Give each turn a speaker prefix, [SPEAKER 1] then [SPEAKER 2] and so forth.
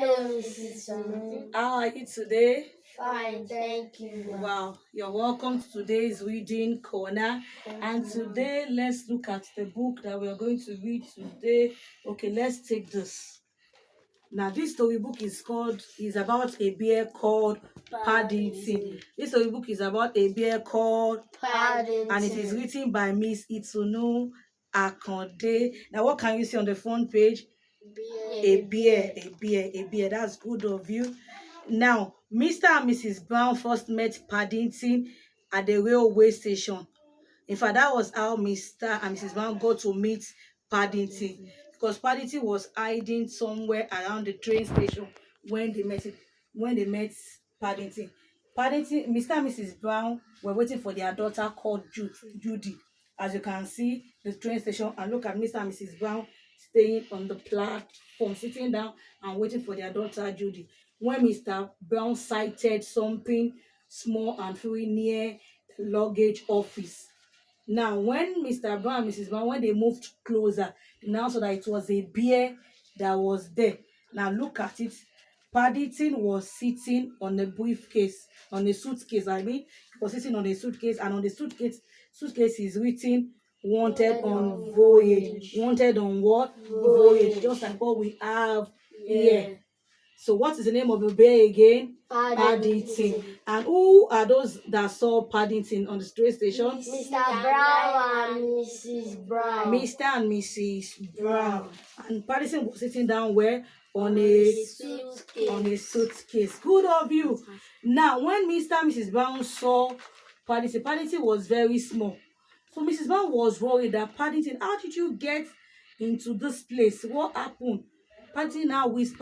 [SPEAKER 1] Hello, Mrs. Sonu.
[SPEAKER 2] How are you today?
[SPEAKER 1] Fine, thank you.
[SPEAKER 2] Wow, you're welcome to today's reading corner. And today, let's look at the book that we are going to read today. Okay, let's take this. Now, this storybook is about a bear called Paddington. This storybook is about a bear called
[SPEAKER 1] Paddington.
[SPEAKER 2] and it is written by Miss Itunu Akonde. Now, what can you see on the front page? A bear. That's good of you. Now, Mr. and Mrs. Brown first met Paddington at the railway station. In fact, that was how Mr. and Mrs. Brown got to meet Paddington, because Paddington was hiding somewhere around the train station when they met Paddington. Mr. and Mrs. Brown were waiting for their daughter called Judy. As you can see, the train station, and look at Mr. and Mrs. Brown staying on the platform, sitting down and waiting for their daughter Judy. When Mr. Brown sighted something small and very near the luggage office. Now, when Mr. Brown and Mrs. Brown, when they moved closer, they now saw that it was a bear that was there. Now, look at it. Paddington was sitting on a briefcase, on a suitcase. He was sitting on a suitcase, and on the suitcase is written "Wanted on voyage." Wanted on what? Voyage. Just like what we have here. So what is the name of the bear again? Paddington. And who are those that saw Paddington on the train station?
[SPEAKER 1] Mr. Brown and Mrs. Brown.
[SPEAKER 2] Mr. and Mrs. Brown. And Paddington was sitting down where? On a suitcase. Good of you. Now, when Mr. and Mrs. Brown saw Paddington was very small. So Mrs. Brown was worried that Paddington, how did you get into this place? What happened? Paddington now whispered